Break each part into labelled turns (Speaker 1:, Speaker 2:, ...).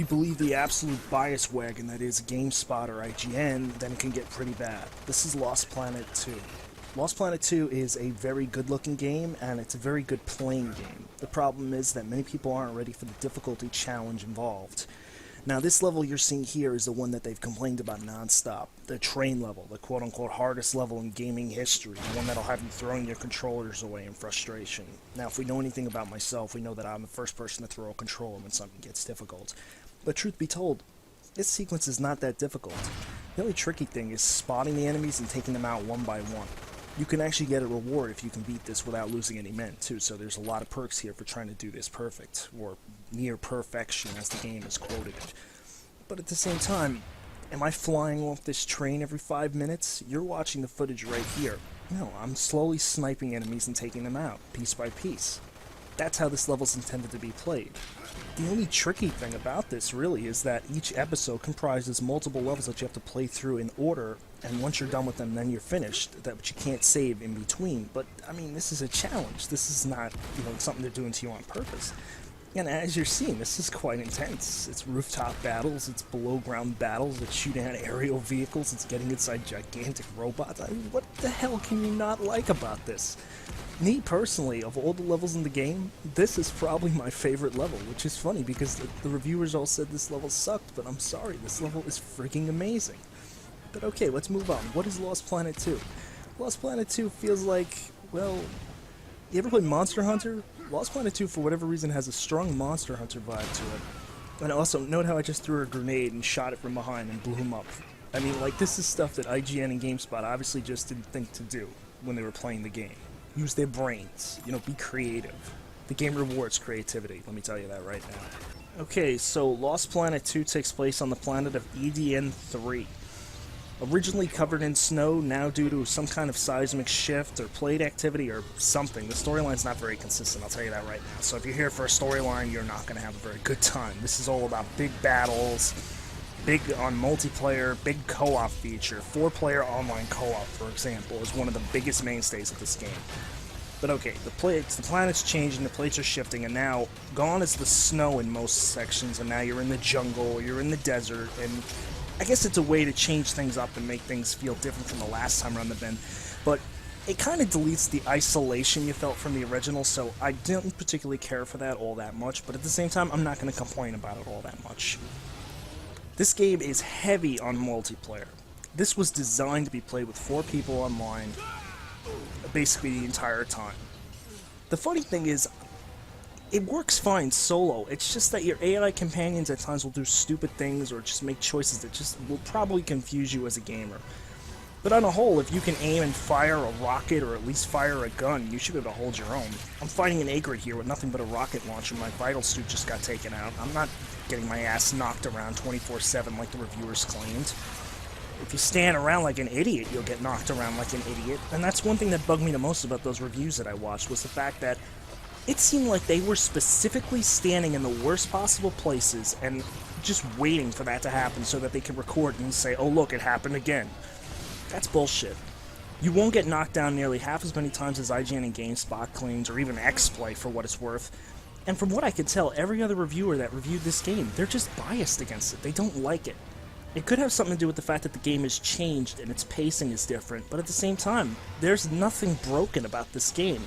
Speaker 1: believe the absolute bias wagon that is GameSpot or IGN, then it can get pretty bad. This is Lost Planet 2. Lost Planet 2 is a very good-looking game, and it's a very good playing game. The problem is that many people aren't ready for the difficulty challenge involved. Now, this level you're seeing here is the one that they've complained about non-stop. The train level, the quote-unquote hardest level in gaming history, the one that'll have you throwing your controllers away in frustration. Now, if we know anything about myself, we know that I'm the first person to throw a controller when something gets difficult. But truth be told, this sequence is not that difficult. The only tricky thing is spotting the enemies and taking them out one by one. You can actually get a reward if you can beat this without losing any men, too, so there's a lot of perks here for trying to do this perfect, or near perfection as the game has quoted it. But at the same time, am I flying off this train every 5 minutes? You're watching the footage right here. No, I'm slowly sniping enemies and taking them out, piece by piece. That's how this level's intended to be played. The only tricky thing about this, really, is that each episode comprises multiple levels that you have to play through in order, and once you're done with them, then you're finished, but you can't save in between. But, I mean, this is a challenge. This is not, something they're doing to you on purpose. And as you're seeing, this is quite intense. It's rooftop battles, it's below-ground battles, it's shooting at aerial vehicles, it's getting inside gigantic robots. I mean, what the hell can you not like about this? Me, personally, of all the levels in the game, this is probably my favorite level, which is funny because the reviewers all said this level sucked, but I'm sorry, this level is freaking amazing. But okay, let's move on. What is Lost Planet 2? Lost Planet 2 feels like, well, you ever play Monster Hunter? Lost Planet 2, for whatever reason, has a strong Monster Hunter vibe to it. And also, note how I just threw a grenade and shot it from behind and blew him up. I mean, like, this is stuff that IGN and GameSpot obviously just didn't think to do when they were playing the game. Use their brains, be creative. The game rewards creativity, let me tell you that right now. Okay, so Lost Planet 2 takes place on the planet of EDN-3. Originally covered in snow, now due to some kind of seismic shift or plate activity or something. The storyline's not very consistent, I'll tell you that right now. So if you're here for a storyline, you're not going to have a very good time. This is all about big battles, big on multiplayer, big co-op feature. 4-player online co-op, for example, is one of the biggest mainstays of this game. But okay, the planet's changing, the plates are shifting, and now gone is the snow in most sections, and now you're in the jungle, you're in the desert, and I guess it's a way to change things up and make things feel different from the last time around the bend, but it kind of deletes the isolation you felt from the original, so I didn't particularly care for that all that much, but at the same time, I'm not going to complain about it all that much. This game is heavy on multiplayer. This was designed to be played with 4 people online, basically the entire time. The funny thing is, it works fine solo, it's just that your AI companions at times will do stupid things or just make choices that just will probably confuse you as a gamer. But on a whole, if you can aim and fire a rocket or at least fire a gun, you should be able to hold your own. I'm fighting an egret here with nothing but a rocket launcher. My vital suit just got taken out. I'm not getting my ass knocked around 24/7 like the reviewers claimed. If you stand around like an idiot, you'll get knocked around like an idiot. And that's one thing that bugged me the most about those reviews that I watched, was the fact that it seemed like they were specifically standing in the worst possible places and just waiting for that to happen so that they could record and say, oh look, it happened again. That's bullshit. You won't get knocked down nearly half as many times as IGN and GameSpot claims, or even XPlay for what it's worth. And from what I could tell, every other reviewer that reviewed this game, they're just biased against it. They don't like it. It could have something to do with the fact that the game has changed and its pacing is different, but at the same time, there's nothing broken about this game.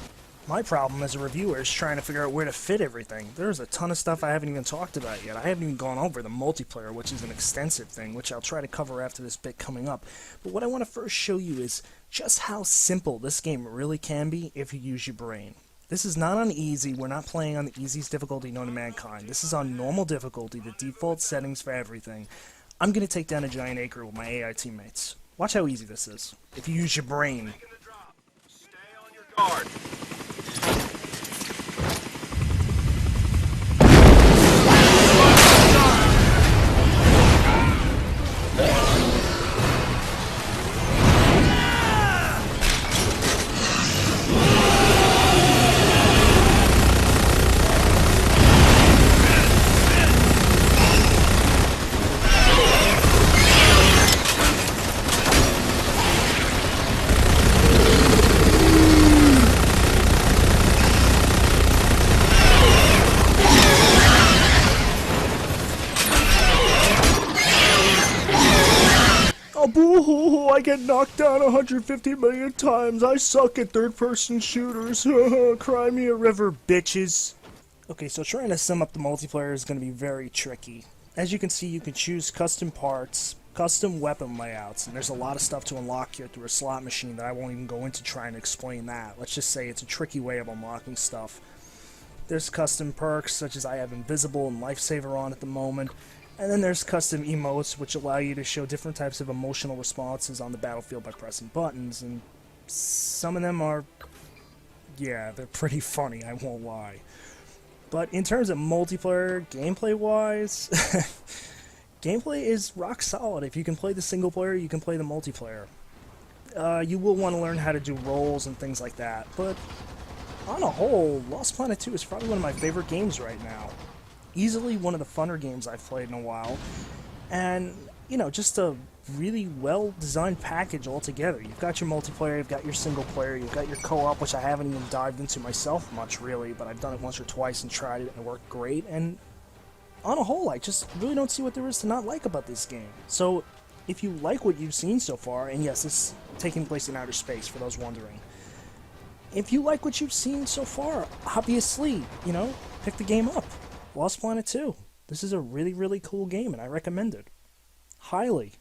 Speaker 1: My problem as a reviewer is trying to figure out where to fit everything. There's a ton of stuff I haven't even talked about yet. I haven't even gone over the multiplayer, which is an extensive thing, which I'll try to cover after this bit coming up. But what I want to first show you is just how simple this game really can be if you use your brain. This is not on easy. We're not playing on the easiest difficulty known to mankind. This is on normal difficulty, the default settings for everything. I'm going to take down a giant acre with my AI teammates. Watch how easy this is, if you use your brain.
Speaker 2: Stay on your guard.
Speaker 1: get knocked down 150 million times. I suck at third-person shooters. Cry me a river, bitches. Okay, so trying to sum up the multiplayer is going to be very tricky. As you can see, you can choose custom parts, custom weapon layouts, and there's a lot of stuff to unlock here through a slot machine that I won't even go into trying to explain that. Let's just say it's a tricky way of unlocking stuff. There's custom perks, such as I have Invisible and Lifesaver on at the moment. And then there's custom emotes, which allow you to show different types of emotional responses on the battlefield by pressing buttons. And some of them are, yeah, they're pretty funny, I won't lie. But in terms of multiplayer, gameplay-wise, gameplay is rock solid. If you can play the single player, you can play the multiplayer. You will want to learn how to do roles and things like that, but on a whole, Lost Planet 2 is probably one of my favorite games right now. Easily one of the funner games I've played in a while, and, you know, just a really well-designed package altogether. You've got your multiplayer, you've got your single player, you've got your co-op, which I haven't even dived into myself much, really, but I've done it once or twice and tried it, and it worked great, and on a whole, I just really don't see what there is to not like about this game. So, if you like what you've seen so far, and yes, it's taking place in outer space, for those wondering, if you like what you've seen so far, obviously, you know, pick the game up. Lost Planet 2. This is a really, really cool game, and I recommend it. Highly.